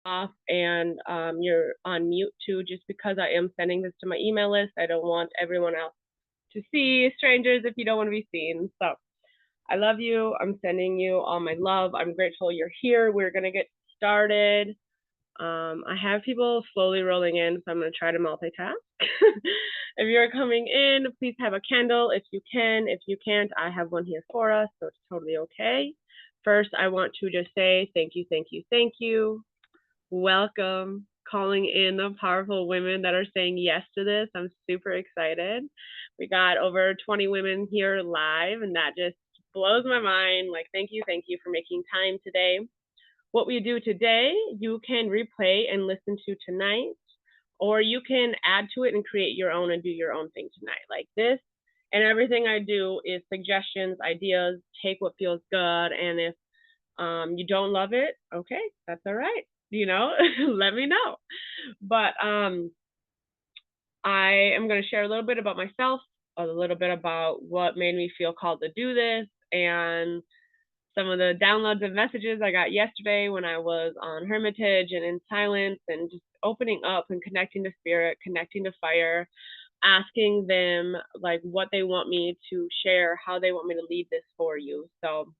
off and you're on mute too, just because I am sending this to my email list. I don't want everyone else to see strangers if you don't want to be seen. So I love you. I'm sending you all my love. I'm grateful you're here. We're going to get started. I have people slowly rolling in, so I'm going to try to multitask. If you're coming in, please have a candle if you can. If you can't, I have one here for us, so it's totally okay. First, I want to just say thank you, thank you, thank you. Welcome, calling in the powerful women that are saying yes to this. I'm super excited. We got over 20 women here live, and that just blows my mind. Like, thank you for making time today. What we do today, you can replay and listen to tonight, or you can add to it and create your own and do your own thing tonight. Like this and everything I do is suggestions, ideas, take what feels good. And if you don't love it, okay, that's all right. Let me know. But I am going to share a little bit about myself, a little bit about what made me feel called to do this, and some of the downloads of messages I got yesterday when I was on Hermitage and in silence, and just opening up and connecting to spirit, connecting to fire, asking them like what they want me to share, how they want me to lead this for you. So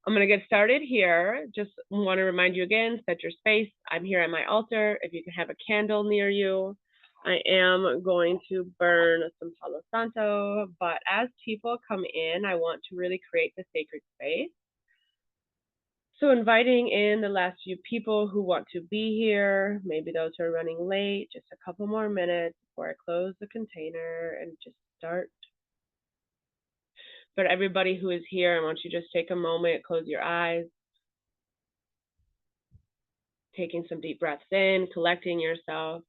I'm going to get started here. Just want to remind you again, set your space. I'm here at my altar. If you can have a candle near you. I am going to burn some Palo Santo, but as people come in, I want to really create the sacred space. So inviting in the last few people who want to be here, maybe those who are running late, just a couple more minutes before I close the container and just start. But everybody who is here, I want you to just take a moment, close your eyes, taking some deep breaths in, collecting yourself.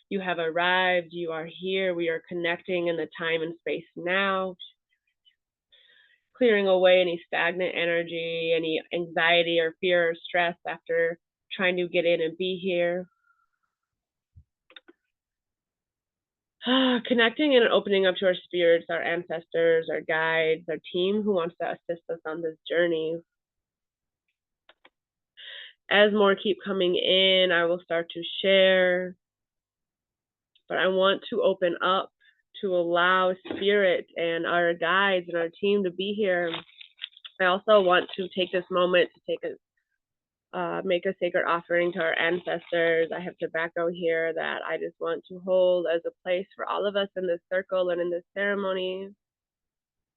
You have arrived, you are here, we are connecting in the time and space now. Clearing away any stagnant energy, any anxiety or fear or stress after trying to get in and be here. Connecting and opening up to our spirits, our ancestors, our guides, our team who wants to assist us on this journey. As more keep coming in, I will start to share, but I want to open up to allow spirit and our guides and our team to be here. I also want to take this moment to make a sacred offering to our ancestors. I have tobacco here that I just want to hold as a place for all of us in this circle and in this ceremony,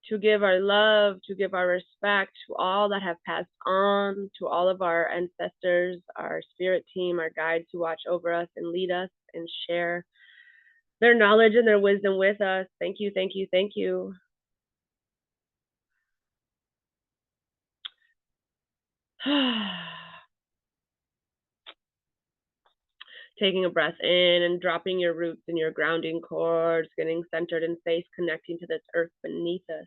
to give our love, to give our respect to all that have passed on, to all of our ancestors, our spirit team, our guides who watch over us and lead us and share their knowledge and their wisdom with us. Thank you, thank you, thank you. Taking a breath in and dropping your roots and your grounding cords, getting centered and safe, connecting to this earth beneath us.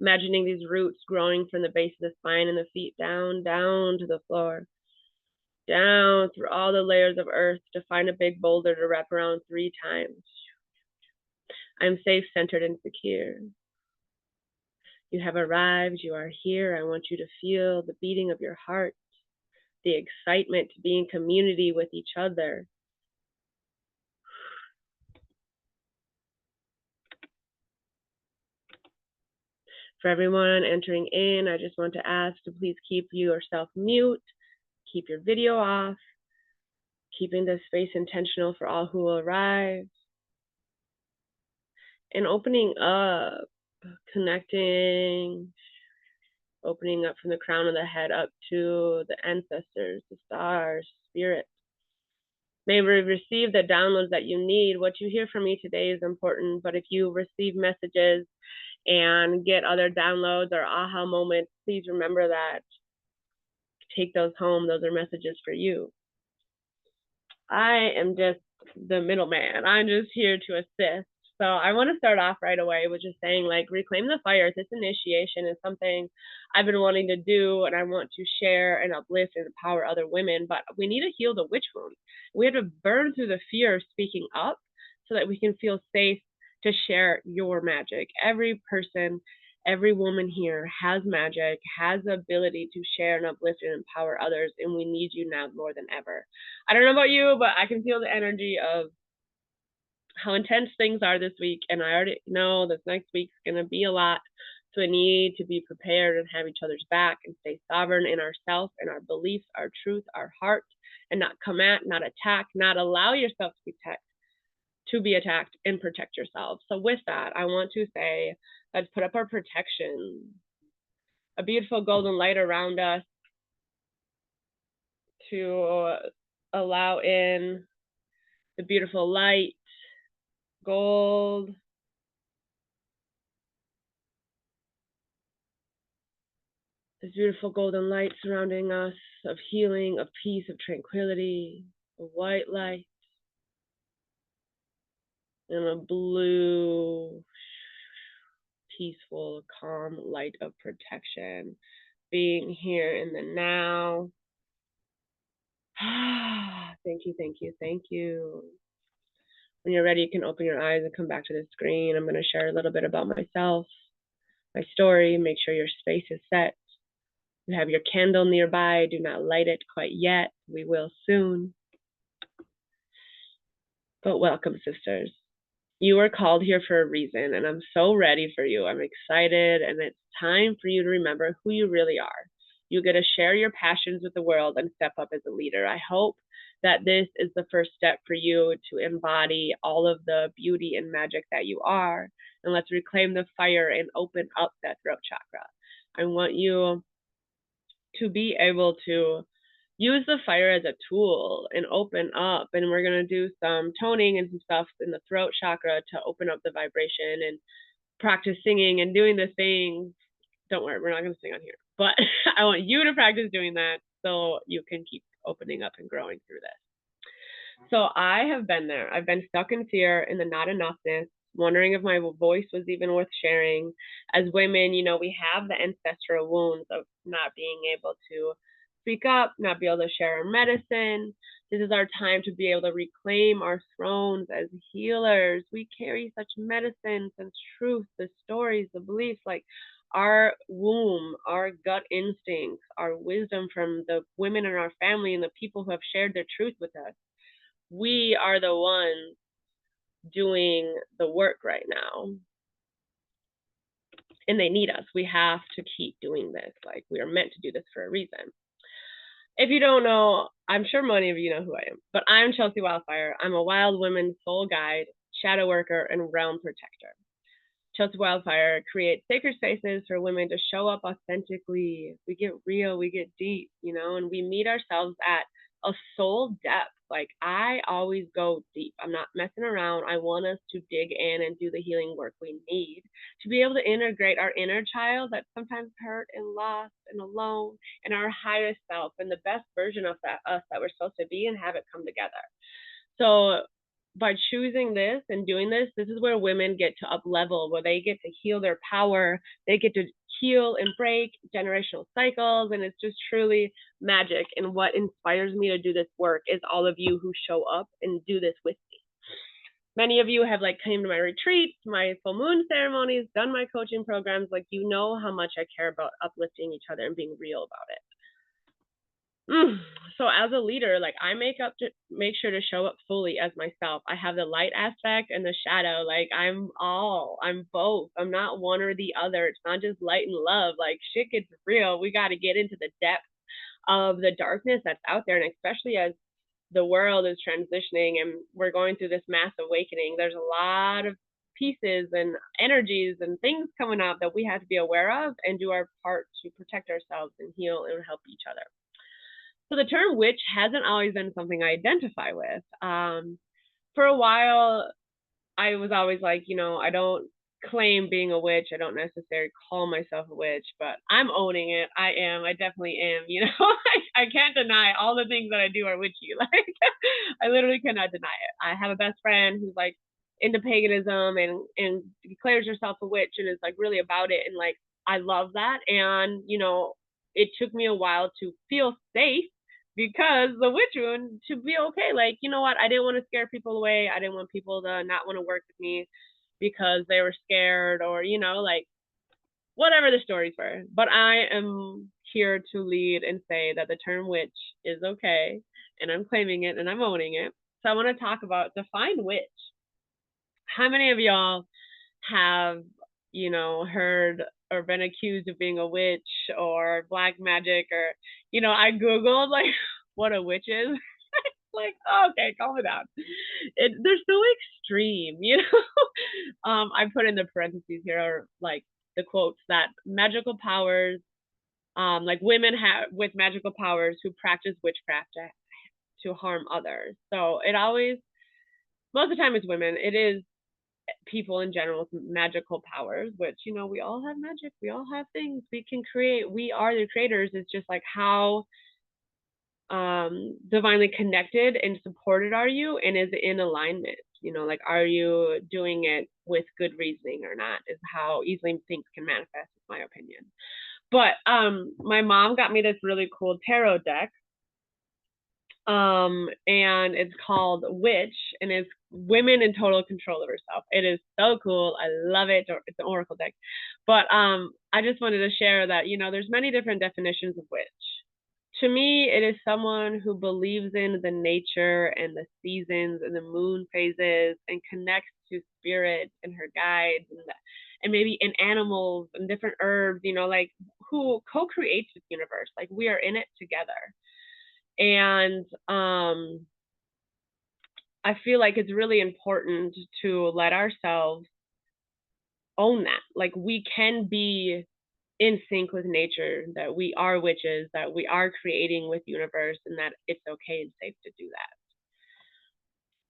Imagining these roots growing from the base of the spine and the feet down to the floor. Down through all the layers of earth to find a big boulder to wrap around 3 times. I'm safe, centered, and secure. You have arrived, you are here. I want you to feel the beating of your heart, the excitement to be in community with each other. For everyone entering in, I just want to ask to please keep yourself mute, keep your video off, keeping this space intentional for all who will arrive, and opening up, connecting, opening up from the crown of the head up to the ancestors, the stars, spirit. May we receive the downloads that you need. What you hear from me today is important, but if you receive messages and get other downloads or aha moments, please remember that. Take those home. Those are messages for you. I am just the middleman. I'm just here to assist. So I want to start off right away with just saying, like, reclaim the fire. This initiation is something I've been wanting to do, and I want to share and uplift and empower other women, but we need to heal the witch wound. We have to burn through the fear of speaking up so that we can feel safe to share your magic. Every person, Every woman here has magic, has the ability to share and uplift and empower others, and we need you now more than ever. I don't know about you, but I can feel the energy of how intense things are this week, and I already know this next week's going to be a lot. So we need to be prepared and have each other's back and stay sovereign in ourselves and our beliefs, our truth, our heart, and not come at, not attack, not allow yourself to be attacked, and protect yourself. So with that, I want to say, let's put up our protection, a beautiful golden light around us to allow in the beautiful light, gold, this beautiful golden light surrounding us of healing, of peace, of tranquility, a white light, and a blue, peaceful, calm light of protection, being here in the now. Thank you, thank you, thank you. When you're ready, you can open your eyes and come back to the screen. I'm going to share a little bit about myself, my story. Make sure your space is set. You have your candle nearby. Do not light it quite yet. We will soon. But welcome, sisters. You are called here for a reason, and I'm so ready for you. I'm excited, and it's time for you to remember who you really are. You get to share your passions with the world and step up as a leader. I hope that this is the first step for you to embody all of the beauty and magic that you are. And let's reclaim the fire and open up that throat chakra. I want you to be able to use the fire as a tool and open up. And we're going to do some toning and some stuff in the throat chakra to open up the vibration and practice singing and doing the things. Don't worry, we're not going to sing on here, but I want you to practice doing that so you can keep opening up and growing through this. So I have been there. I've been stuck in fear, in the not enoughness, wondering if my voice was even worth sharing. As women, we have the ancestral wounds of not being able to speak up, not be able to share our medicine. This is our time to be able to reclaim our thrones as healers. We carry such medicine, such truth, the stories, the beliefs, like our womb, our gut instincts, our wisdom from the women in our family and the people who have shared their truth with us. We are the ones doing the work right now. And they need us. We have to keep doing this. Like, we are meant to do this for a reason. If you don't know, I'm sure many of you know who I am, but I'm Chelsea Wildfire. I'm a wild woman soul guide, shadow worker, and realm protector. Chelsea Wildfire creates sacred spaces for women to show up authentically. We get real, we get deep, and we meet ourselves at a soul depth. Like, I always go deep. I'm not messing around. I want us to dig in and do the healing work we need to be able to integrate our inner child that's sometimes hurt and lost and alone, and our highest self and the best version of us that we're supposed to be, and have it come together. So by choosing this and doing this, this is where women get to up level, where they get to heal their power. They get to heal and break generational cycles. And it's just truly magic. And what inspires me to do this work is all of you who show up and do this with me. Many of you have came to my retreats, my full moon ceremonies, done my coaching programs. You know how much I care about uplifting each other and being real about it. So as a leader, I make sure to show up fully as myself. I have the light aspect and the shadow. I'm both. I'm not one or the other. It's not just light and love. Shit gets real. We got to get into the depths of the darkness that's out there. And especially as the world is transitioning and we're going through this mass awakening, there's a lot of pieces and energies and things coming up that we have to be aware of and do our part to protect ourselves and heal and help each other. So the term witch hasn't always been something I identify with. For a while, I was always I don't claim being a witch. I don't necessarily call myself a witch, but I'm owning it. I am. I definitely am. I can't deny all the things that I do are witchy. I literally cannot deny it. I have a best friend who's into paganism and declares herself a witch and is really about it. And I love that. And, it took me a while to feel safe because the witch wound to be okay. What? I didn't want to scare people away. I didn't want people to not want to work with me because they were scared or, whatever the stories were. But I am here to lead and say that the term witch is okay, and I'm claiming it and I'm owning it. So I want to talk about define witch. How many of y'all have, heard or been accused of being a witch or black magic, or, I Googled like what a witch is. Like, okay, calm it down. They're so extreme, I put in the parentheses here, or like the quotes, that magical powers, like women have with magical powers who practice witchcraft to harm others. So it always, most of the time it's women. It is people in general with magical powers, which, we all have magic. We all have things we can create. We are the creators. It's just like how divinely connected and supported are you, and is it in alignment? Like, are you doing it with good reasoning or not, is how easily things can manifest, is my opinion. But my mom got me this really cool tarot deck, and it's called Witch, and it's women in total control of herself. It is so cool. I love it. It's an oracle deck. But I just wanted to share that, there's many different definitions of witch. To me, it is someone who believes in the nature and the seasons and the moon phases, and connects to spirit and her guides, and maybe in animals and different herbs, like who co-creates this universe. Like, we are in it together. And I feel like it's really important to let ourselves own that. Like, we can be in sync with nature, that we are witches, that we are creating with universe, and that it's okay and safe to do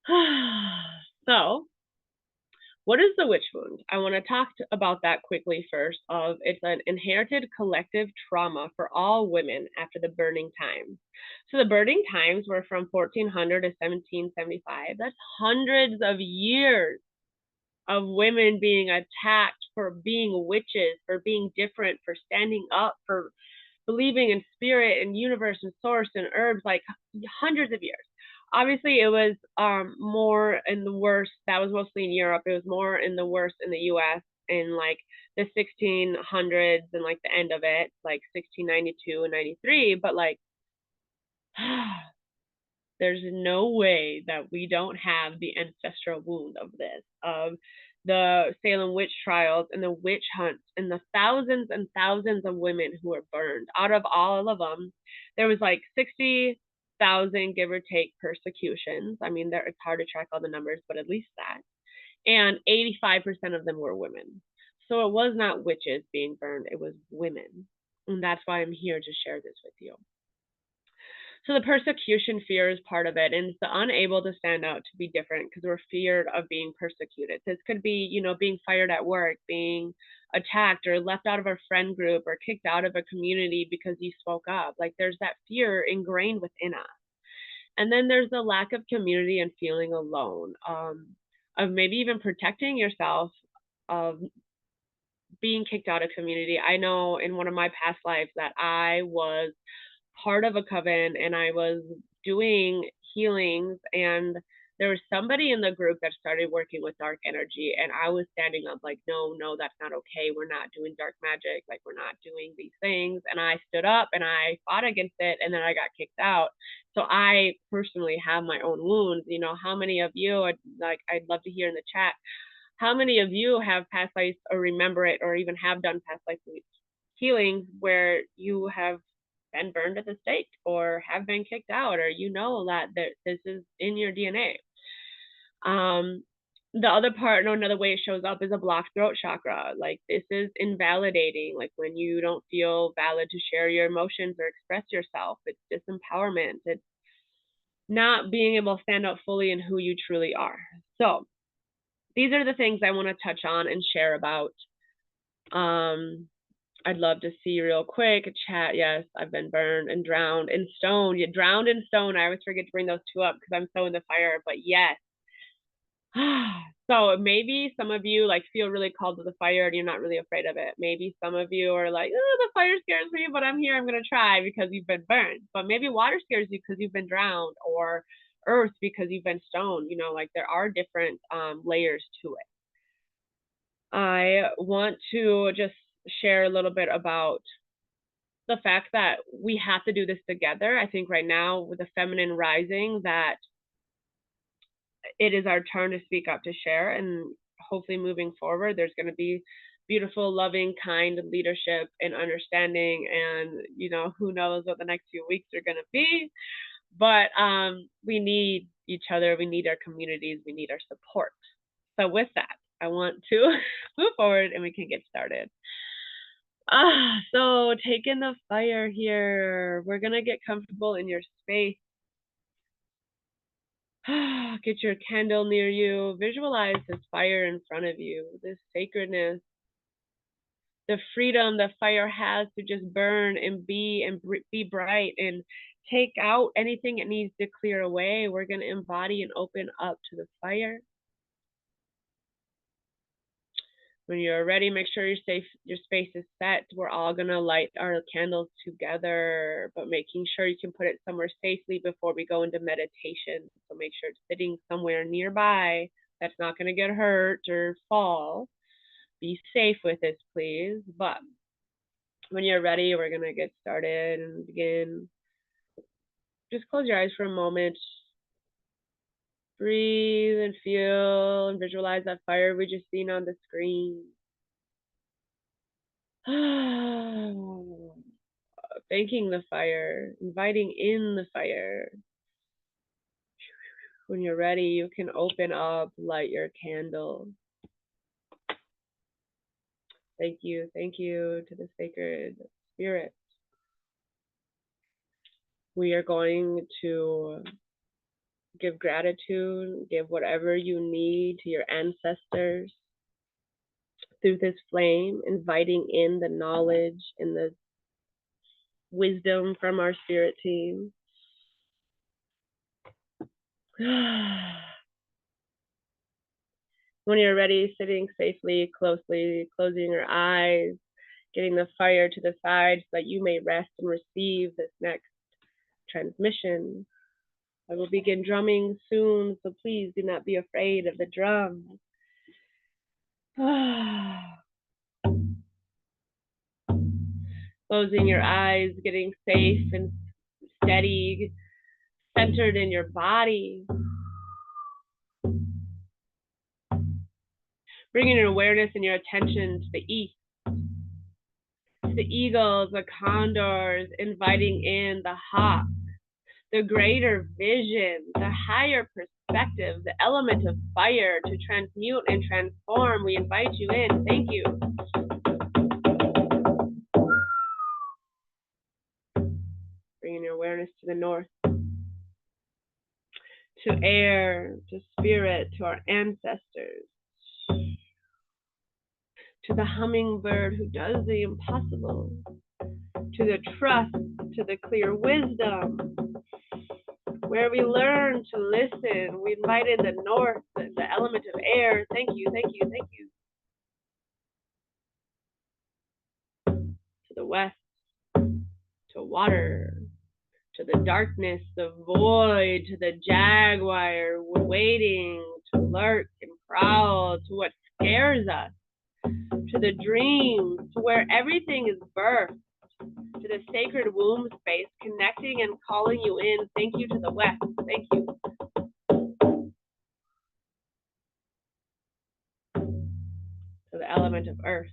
that. So, what is the witch wound? I want to talk about that quickly first. It's an inherited collective trauma for all women after the burning times. So the burning times were from 1400 to 1775. That's hundreds of years of women being attacked for being witches, for being different, for standing up, for believing in spirit and universe and source and herbs, like hundreds of years. Obviously, it was more in the worst. That was mostly in Europe. It was more in the worst in the U.S. in like the 1600s and like the end of it, like 1692 and 93. But like, there's no way that we don't have the ancestral wound of this, of the Salem witch trials and the witch hunts and the thousands and thousands of women who were burned. Out of all of them, there was like 60,000, give or take, persecutions. I mean, it's hard to track all the numbers, but at least that. And 85% of them were women. So it was not witches being burned, it was women. And that's why I'm here to share this with you. So the persecution fear is part of it, and it's the unable to stand out, to be different, because we're feared of being persecuted. This could be, being fired at work, being attacked, or left out of a friend group, or kicked out of a community because you spoke up. Like, there's that fear ingrained within us. And then there's the lack of community and feeling alone, of maybe even protecting yourself, of being kicked out of community. I know in one of my past lives that I was part of a coven and I was doing healings, and there was somebody in the group that started working with dark energy, and I was standing up like, no, that's not okay. We're not doing dark magic. Like, we're not doing these things. And I stood up and I fought against it, and then I got kicked out. So I personally have my own wounds. How many of you, I'd love to hear in the chat, how many of you have past lives or remember it, or even have done past life healings where you have been burned at the stake, or have been kicked out, or that this is in your DNA. The other part, another way it shows up is a blocked throat chakra. Like, this is invalidating, like when you don't feel valid to share your emotions or express yourself. It's disempowerment. It's not being able to stand up fully in who you truly are. So these are the things I want to touch on and share about. I'd love to see real quick chat. Yes, I've been burned and drowned in stone. You drowned in stone. I always forget to bring those two up because I'm so in the fire. But yes. So maybe some of you like feel really called to the fire and you're not really afraid of it. Maybe some of you are like, oh, the fire scares me, but I'm here. I'm gonna try because you've been burned. But maybe water scares you because you've been drowned, or earth because you've been stoned. Like, there are different layers to it. I want to just share a little bit about the fact that we have to do this together. I think right now with the feminine rising that it is our turn to speak up, to share, and hopefully moving forward there's going to be beautiful, loving, kind leadership and understanding, and who knows what the next few weeks are going to be, but we need each other, we need our communities, we need our support. So with that, I want to move forward and we can get started. So take in the fire here. We're gonna get comfortable in your space. Get your candle near you. Visualize this fire in front of you, this sacredness, the freedom that fire has to just burn and be bright and take out anything it needs to clear away. We're gonna embody and open up to the fire. When you're ready, make sure your space is set. We're all gonna light our candles together, but making sure you can put it somewhere safely before we go into meditation. So make sure it's sitting somewhere nearby that's not gonna get hurt or fall. Be safe with this, please. But when you're ready, we're gonna get started and begin. Just close your eyes for a moment. Breathe and feel and visualize that fire we just seen on the screen. Thanking the fire, inviting in the fire. When you're ready, you can open up, light your candle. Thank you to the sacred spirit. We are going to give gratitude, give whatever you need to your ancestors through this flame, inviting in the knowledge and the wisdom from our spirit team. When you're ready, sitting safely, closely, closing your eyes, getting the fire to the side so that you may rest and receive this next transmission. I will begin drumming soon, so please do not be afraid of the drum. Closing your eyes, getting safe and steady, centered in your body. Bringing your awareness and your attention to the east, to the eagles, the condors, inviting in the hawk, the greater vision, the higher perspective, the element of fire to transmute and transform. We invite you in. Thank you. Bringing your awareness to the north, to air, to spirit, to our ancestors, to the hummingbird who does the impossible, to the trust, to the clear wisdom, where we learn to listen. We invite in the north, the element of air. Thank you. To the west, to water, to the darkness, the void, to the jaguar waiting to lurk and prowl, to what scares us, to the dreams, to where everything is birthed, to the sacred womb space, connecting and calling you in. Thank you to the west. Thank you. To the element of earth,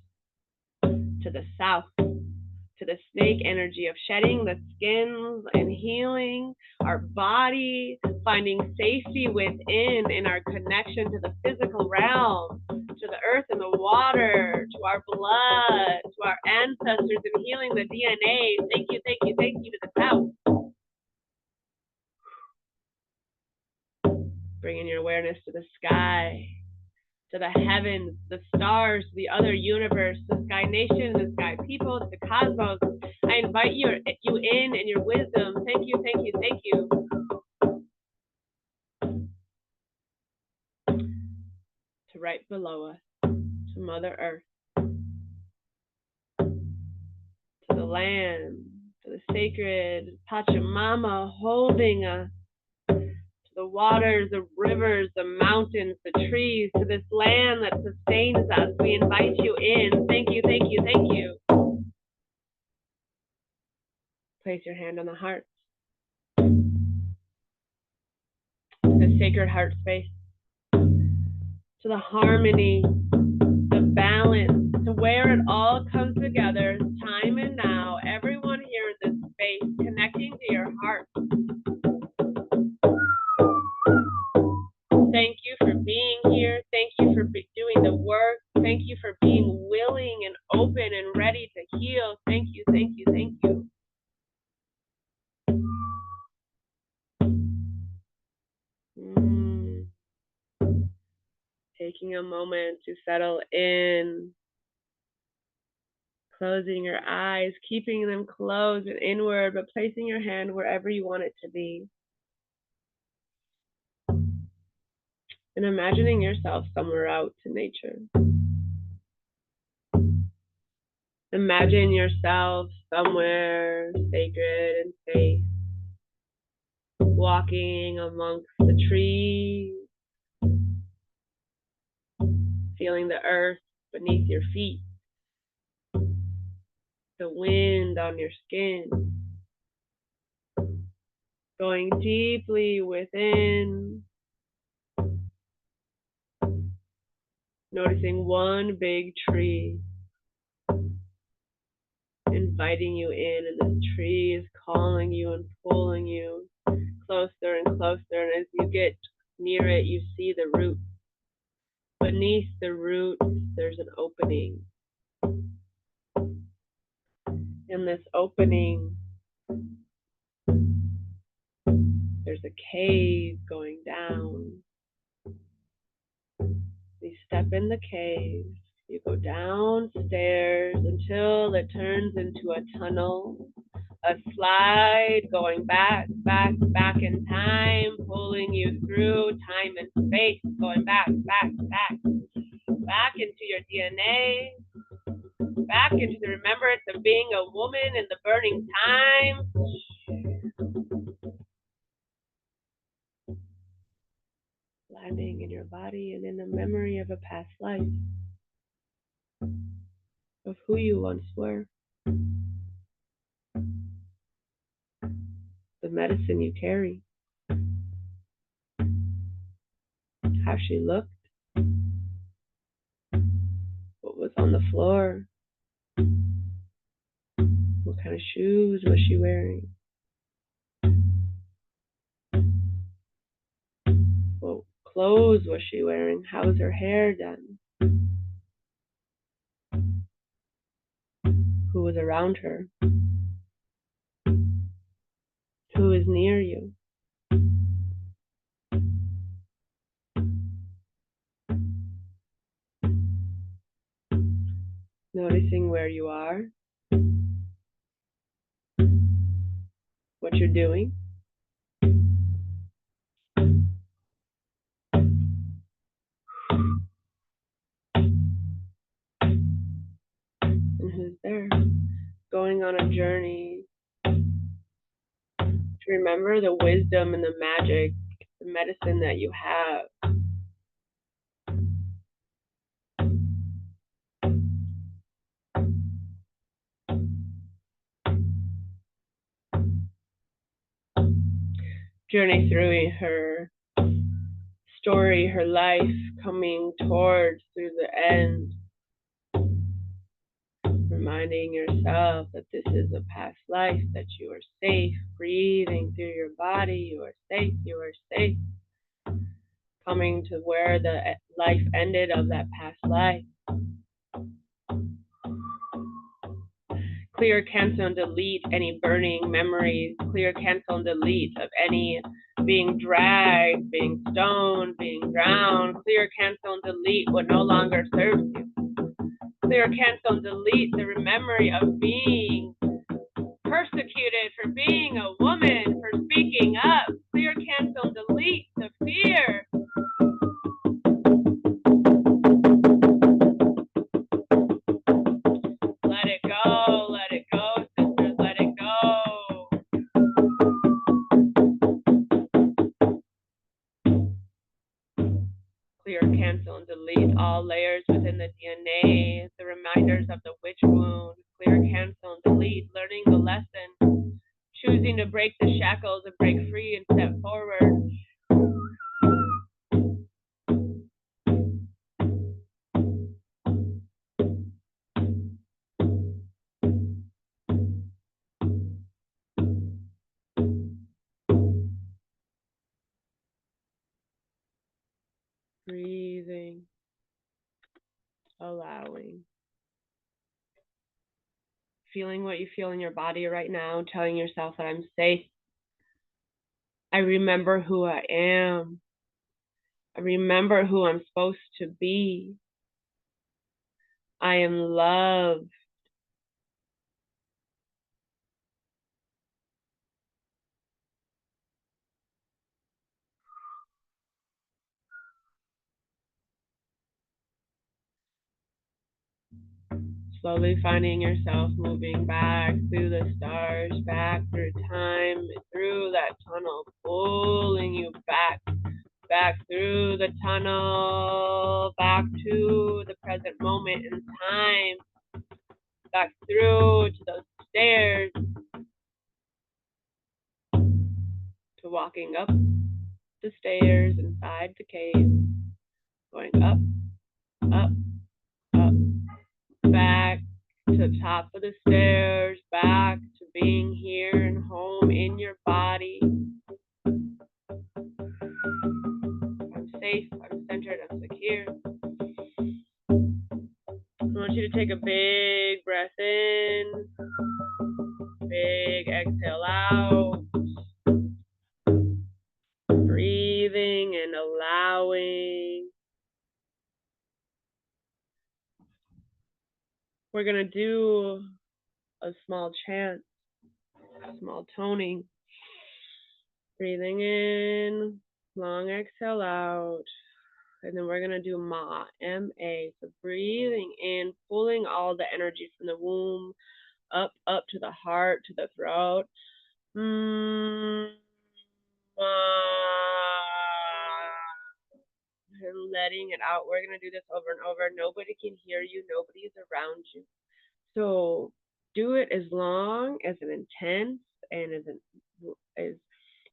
to the south, to the snake energy of shedding the skins and healing our body, finding safety within in our connection to the physical realm, to the earth and the water, to our blood, to our ancestors, and healing the DNA. Thank you to the south. Bringing your awareness to the sky, to the heavens, the stars, the other universe, the sky nation, the sky people, the cosmos. I invite you in and your wisdom. Thank you. To right below us, to Mother Earth, to the land, to the sacred Pachamama holding us, to the waters, the rivers, the mountains, the trees, to this land that sustains us. We invite you in. Thank you, thank you, thank you. Place your hand on the heart. The sacred heart space. To the harmony, the balance, to where it all comes together, time and now, everyone here in this space, connecting to your heart. Thank you for being here. Thank you for doing the work. Thank you for being willing and open and ready to heal. Thank you, thank you, thank you. Taking a moment to settle in. Closing your eyes, keeping them closed and inward, but placing your hand wherever you want it to be. And imagining yourself somewhere out in nature. Imagine yourself somewhere sacred and safe, walking amongst the trees, feeling the earth beneath your feet, the wind on your skin, going deeply within, noticing one big tree, inviting you in, and this tree is calling you and pulling you closer and closer, and as you get near it, you see the roots. Beneath the roots, there's an opening. In this opening, there's a cave going down. You step in the cave, you go downstairs until it turns into a tunnel, a slide going back in time, pulling you through time and space, going back into your DNA, back into the remembrance of being a woman in the burning time. Landing in your body and in the memory of a past life, of who you once were, the medicine you carry, how she looked, what was on the floor, what kind of shoes was she wearing, what clothes was she wearing, how was her hair done, who was around her, who is near you. Noticing where you are, what you're doing, and who's there. Going on a journey to remember the wisdom and the magic, the medicine that you have. Journey through her story, her life, coming towards through the end. Reminding yourself that this is a past life, that you are safe, breathing through your body, you are safe, you are safe. Coming to where the life ended of that past life. Clear, cancel, and delete any burning memories. Clear, cancel, and delete of any being dragged, being stoned, being drowned. Clear, cancel, and delete what no longer serves you. Clear, cancel, and delete the memory of being persecuted for being a woman, for speaking up. Clear, cancel, and delete the fear. Let it go, sisters, let it go. Clear, cancel, and delete all layers within the DNA, the reminders of the witch wound. Clear, cancel, and delete, learning the lesson, choosing to break the shackles and break free and step forward. Breathing, allowing, feeling what you feel in your body right now, telling yourself that I'm safe. I remember who I am. I remember who I'm supposed to be. I am loved. Slowly finding yourself moving back through the stars, back through time, through that tunnel, pulling you back through the tunnel, back to the present moment in time, back through to those stairs, to walking up the stairs inside the cave, going up, up, up, back to the top of the stairs, back to being here and home in your body. I'm safe, I'm centered, I'm secure. I want you to take a big breath in, big exhale out, breathing and allowing. We're going to do a small chant, a small toning. Breathing in, long exhale out. And then we're going to do Ma, M-A. So breathing in, pulling all the energy from the womb up to the heart, to the throat. Ma. And letting it out. We're going to do this over and over. Nobody can hear you. Nobody's around you. So do it as long, as an intense, and as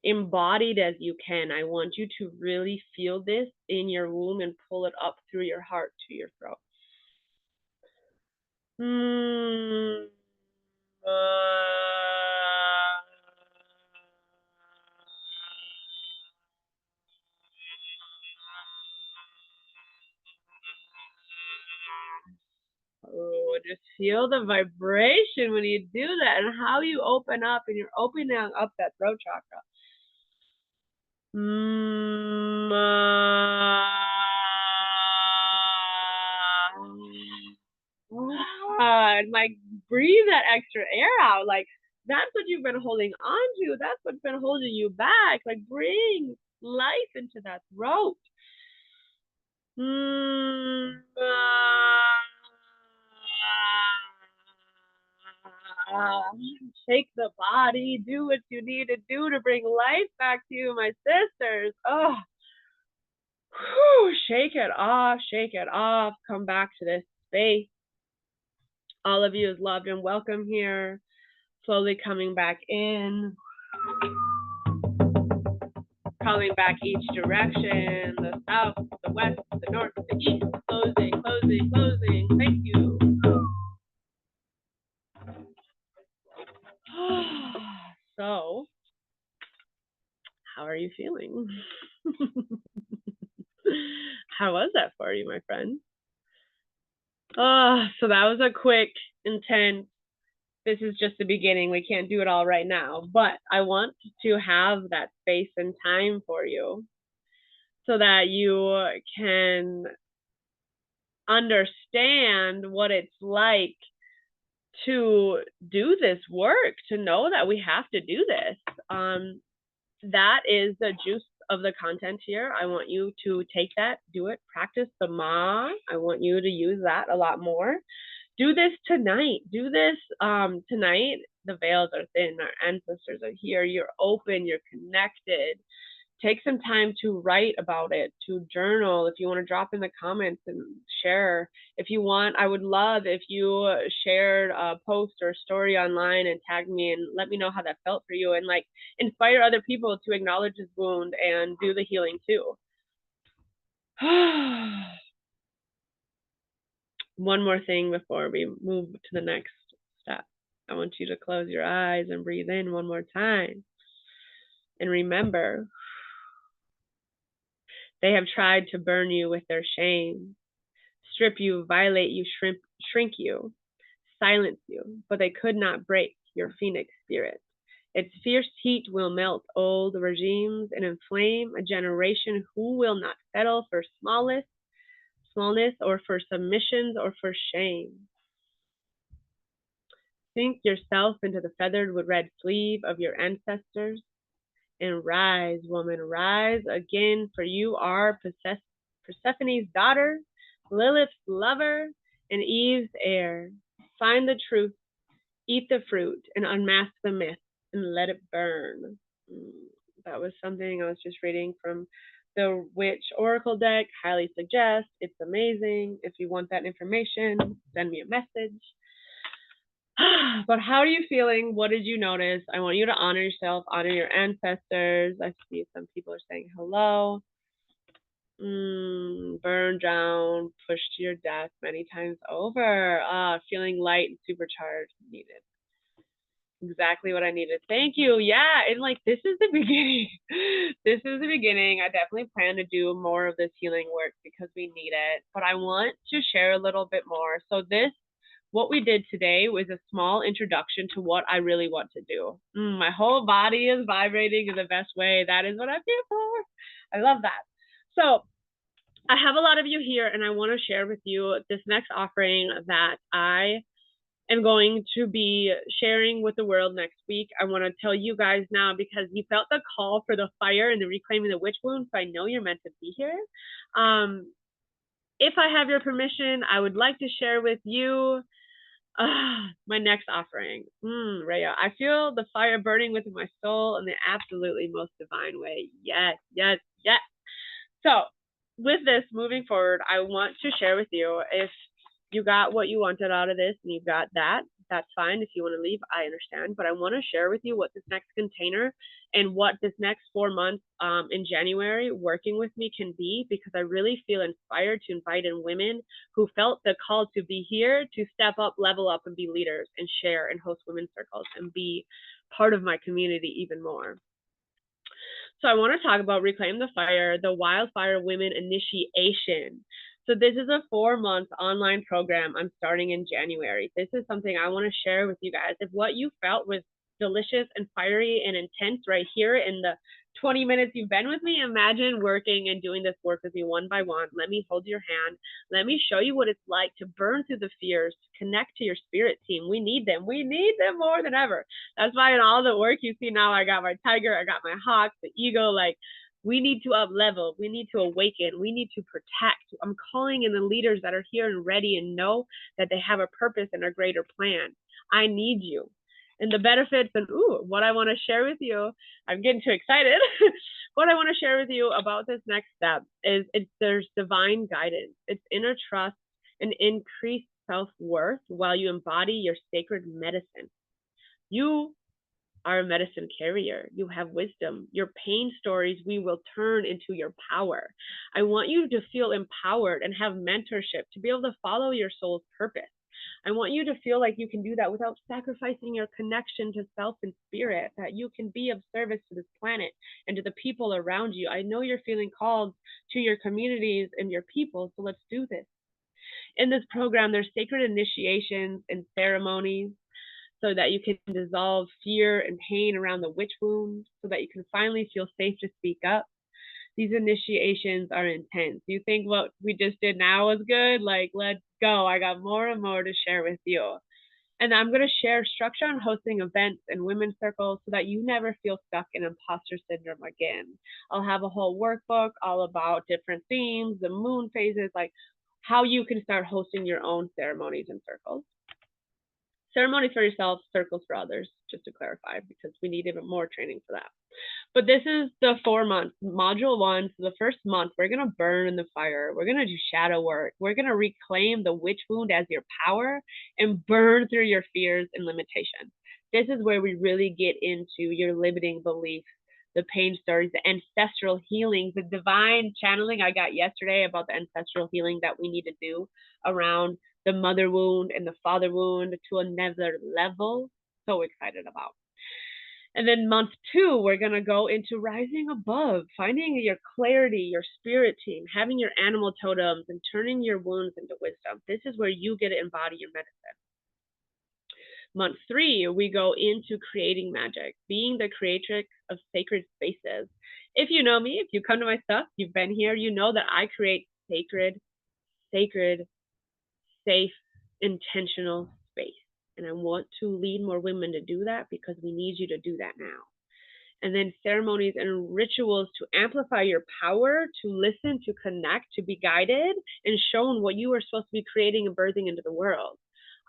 embodied as you can. I want you to really feel this in your womb and pull it up through your heart to your throat. Oh, just feel the vibration when you do that and how you open up, and you're opening up that throat chakra. And like breathe that extra air out. Like that's what you've been holding on to. That's what's been holding you back. Like bring life into that throat. Shake the body. Do what you need to do to bring life back to you, my sisters. Oh, shake it off. Shake it off. Come back to this space. All of you is loved and welcome here. Slowly coming back in. Calling back each direction. The south, the west, the north, the east. Closing, closing, closing. Thank you. So, how are you feeling? How was that for you, my friend? So that was a quick, intense. This is just the beginning. We can't do it all right now, but I want to have that space and time for you so that you can understand what it's like to do this work, to know that we have to do this. That is the juice of the content here. I want you to take that, do it, practice the Ma. I want you to use that a lot more. Do this tonight. Do this tonight. The veils are thin. Our ancestors are here. You're open. You're connected. take some time to write about it, to journal. If you want to drop in the comments and share. If you want, I would love if you shared a post or story online and tagged me and let me know how that felt for you, and like inspire other people to acknowledge this wound and do the healing too. One more thing before we move to the next step. I want you to close your eyes and breathe in one more time. And remember, they have tried to burn you with their shame, strip you, violate you, shrink you, silence you, but they could not break your phoenix spirit. Its fierce heat will melt old regimes and inflame a generation who will not settle for smallness or for submissions or for shame. Sink yourself into the feathered with red sleeve of your ancestors and rise, woman, rise again, for you are Persephone's daughter, Lilith's lover, and Eve's heir. Find the truth, eat the fruit, and unmask the myth, and let it burn. That was something I was just reading from the Witch Oracle deck. Highly suggest. It's amazing. If you want that information, send me a message. But how are you feeling? What did you notice? I want you to honor yourself, honor your ancestors. I see some people are saying hello. Burn down, pushed to your death many times over. Feeling light and supercharged, needed. Exactly what I needed. Thank you. Yeah, and like this is the beginning. This is the beginning. I definitely plan to do more of this healing work because we need it. But I want to share a little bit more. So what we did today was a small introduction to what I really want to do. My whole body is vibrating in the best way. That is what I'm here for. I love that. So I have a lot of you here, and I want to share with you this next offering that I am going to be sharing with the world next week. I want to tell you guys now because you felt the call for the fire and the reclaiming the witch wound, so I know you're meant to be here. If I have your permission, I would like to share with you my next offering. Rhea, I feel the fire burning within my soul in the absolutely most divine way. Yes, yes, yes. So with this, moving forward, I want to share with you, if you got what you wanted out of this and you've got that, that's fine. If you want to leave, I understand. But I want to share with you what this next container and what this next 4 months in January working with me can be, because I really feel inspired to invite in women who felt the call to be here, to step up, level up, and be leaders and share and host women's circles and be part of my community even more. So I want to talk about Reclaim the Fire, the Wildfire Women Initiation. So this is a 4-month online program I'm starting in January. This is something I want to share with you guys. If what you felt was delicious and fiery and intense right here in the 20 minutes you've been with me, imagine working and doing this work with me one by one. Let me hold your hand. Let me show you what it's like to burn through the fears, connect to your spirit team. We need them. We need them more than ever. That's why in all the work you see now, I got my tiger, I got my hawk, the eagle, like we need to up level. We need to awaken. We need to protect. I'm calling in the leaders that are here and ready and know that they have a purpose and a greater plan. I need you. And the benefits and what I want to share with you, I'm getting too excited. What I want to share with you about this next step is there's divine guidance. It's inner trust and increased self-worth while you embody your sacred medicine. You are a medicine carrier. You have wisdom. Your pain stories we will turn into your power. I want you to feel empowered and have mentorship to be able to follow your soul's purpose. I want you to feel like you can do that without sacrificing your connection to self and spirit, that you can be of service to this planet and to the people around you. I know you're feeling called to your communities and your people, so let's do this. In this program, there's sacred initiations and ceremonies so that you can dissolve fear and pain around the witch wound, so that you can finally feel safe to speak up. These initiations are intense. You think what we just did now was good? Like, let's go. I got more and more to share with you. And I'm going to share structure on hosting events and women's circles so that you never feel stuck in imposter syndrome again. I'll have a whole workbook all about different themes, the moon phases, like how you can start hosting your own ceremonies and circles. Ceremonies for yourself, circles for others, just to clarify, because we need even more training for that. But this is the 4 months, module 1. So the first month, we're going to burn in the fire. We're going to do shadow work. We're going to reclaim the witch wound as your power and burn through your fears and limitations. This is where we really get into your limiting beliefs, the pain stories, the ancestral healing, the divine channeling I got yesterday about the ancestral healing that we need to do around the mother wound and the father wound to another level. So excited about. And then month 2, we're going to go into rising above, finding your clarity, your spirit team, having your animal totems, and turning your wounds into wisdom. This is where you get to embody your medicine. Month 3, we go into creating magic, being the creatrix of sacred spaces. If you know me, if you come to my stuff, you've been here, you know that I create sacred, safe, intentional space. And I want to lead more women to do that because we need you to do that now. And then ceremonies and rituals to amplify your power, to listen, to connect, to be guided, and shown what you are supposed to be creating and birthing into the world.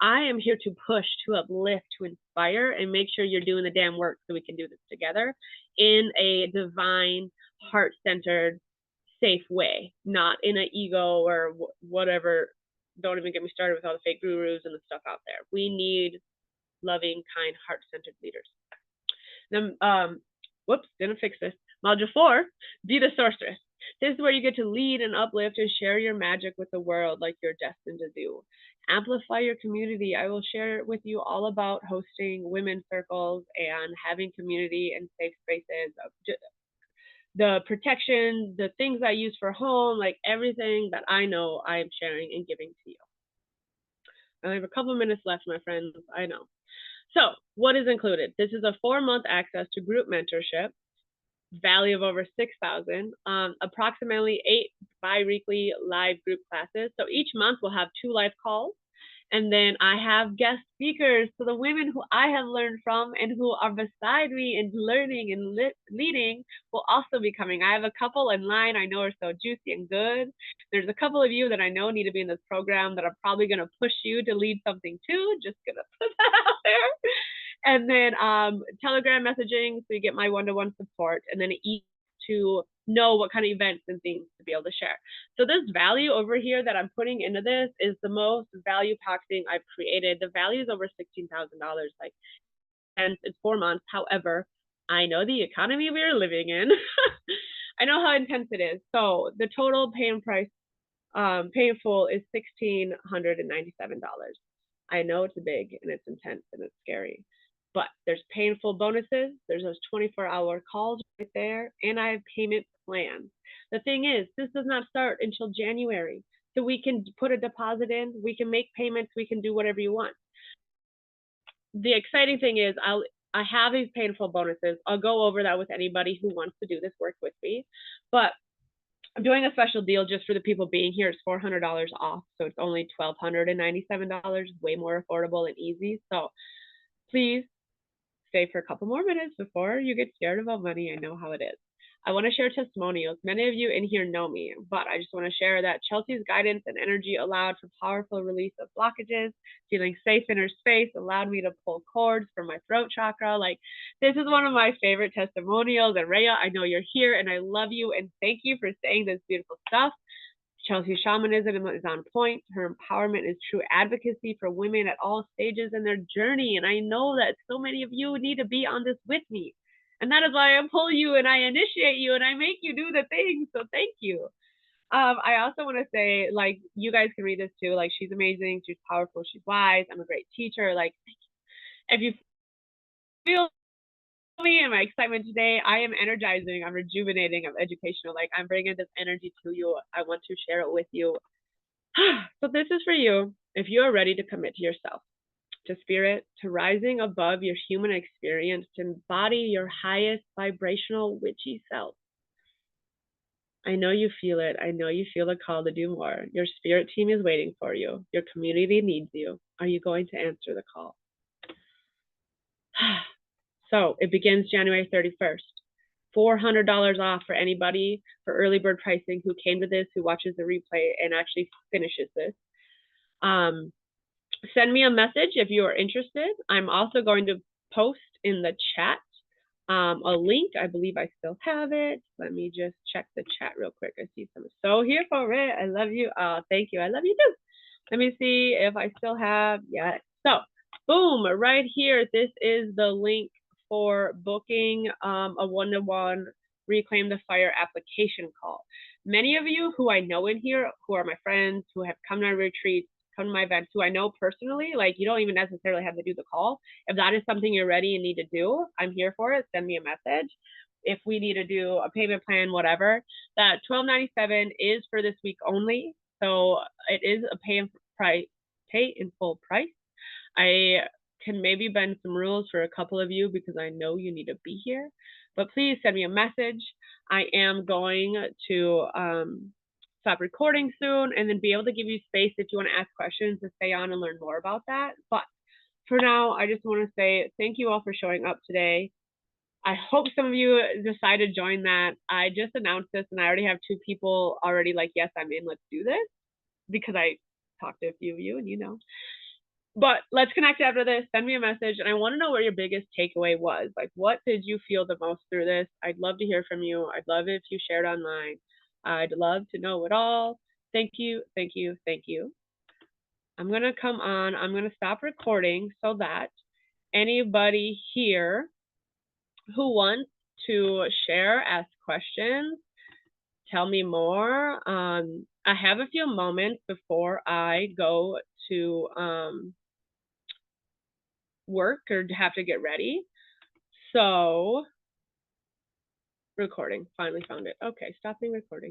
I am here to push, to uplift, to inspire, and make sure you're doing the damn work so we can do this together in a divine, heart-centered, safe way, not in an ego or whatever. Don't even get me started with all the fake gurus and the stuff out there. We need loving, kind, heart-centered leaders. Then, whoops, didn't fix this. Module 4, be the sorceress. This is where you get to lead and uplift and share your magic with the world like you're destined to do. Amplify your community. I will share with you all about hosting women's circles and having community and safe spaces. The protection, the things I use for home, like everything that I know I am sharing and giving to you. I have a couple minutes left, my friends, I know. So what is included? This is a 4-month access to group mentorship, value of over $6,000, approximately 8 bi-weekly live group classes. So each month we'll have 2 live calls. And then I have guest speakers. So the women who I have learned from and who are beside me and learning and leading will also be coming. I have a couple in line I know are so juicy and good. There's a couple of you that I know need to be in this program that are probably going to push you to lead something too. Just going to put that out there. And then Telegram messaging, so you get my one-to-one support, and then each to know what kind of events and things to be able to share. So this value over here that I'm putting into this is the most value-packed thing I've created. The value is over $16,000. Like, and it's 4 months. However, I know the economy we're living in. I know how intense it is. So the total paying price, paying full is $1,697. I know it's big and it's intense and it's scary. But there's painful bonuses. There's those 24-hour calls right there. And I have payment plans. The thing is, this does not start until January. So we can put a deposit in. We can make payments. We can do whatever you want. The exciting thing is I have these painful bonuses. I'll go over that with anybody who wants to do this work with me. But I'm doing a special deal just for the people being here. It's $400 off. So it's only $1,297, way more affordable and easy. So please stay for a couple more minutes before you get scared about money. I know how it is. I want to share testimonials. Many of you in here know me, but I just want to share that Chelsea's guidance and energy allowed for powerful release of blockages. Feeling safe in her space allowed me to pull cords from my throat chakra. Like, this is one of my favorite testimonials. And Rhea, I know you're here and I love you and thank you for saying this beautiful stuff. Chelsea's shamanism is on point. Her empowerment is true advocacy for women at all stages in their journey. And I know that so many of you need to be on this with me. And that is why I pull you and I initiate you and I make you do the things. So thank you. I also want to say, like, you guys can read this too. Like, she's amazing. She's powerful. She's wise. I'm a great teacher. Like, if you feel me and my excitement today, I am energizing, I'm rejuvenating, I'm educational. Like, I'm bringing this energy to you. I want to share it with you. So this is for you if you are ready to commit to yourself, to spirit, to rising above your human experience, to embody your highest vibrational witchy self. I know you feel it. I know you feel the call to do more. Your spirit team is waiting for you. Your community needs you. Are you going to answer the call? So it begins January 31st. $400 off for anybody for early bird pricing who came to this, who watches the replay and actually finishes this. Send me a message if you are interested. I'm also going to post in the chat a link. I believe I still have it. Let me just check the chat real quick. I see some. So here for it. I love you. Thank you. I love you too. Let me see if I still have. Yes. So boom, right here. This is the link for booking a one-to-one Reclaim the Fire application call. Many of you who I know in here, who are my friends, who have come to my retreats, come to my events, who I know personally, like you don't even necessarily have to do the call. If that is something you're ready and need to do, I'm here for it. Send me a message. If we need to do a payment plan, whatever, that $12.97 is for this week only. So it is a pay in full price. I can maybe bend some rules for a couple of you because I know you need to be here. But please send me a message. I am going to stop recording soon and then be able to give you space if you want to ask questions to stay on and learn more about that. But for now, I just want to say thank you all for showing up today. I hope some of you decide to join that. I just announced this and I already have 2 people already like, yes, I'm in, let's do this, because I talked to a few of you and you know. But let's connect after this. Send me a message. And I want to know what your biggest takeaway was. Like, what did you feel the most through this? I'd love to hear from you. I'd love it if you shared online. I'd love to know it all. Thank you, thank you, thank you. I'm going to come on. I'm going to stop recording so that anybody here who wants to share, ask questions, tell me more. I have a few moments before I go to work or have to get ready. So recording, finally found it. Okay, stopping recording.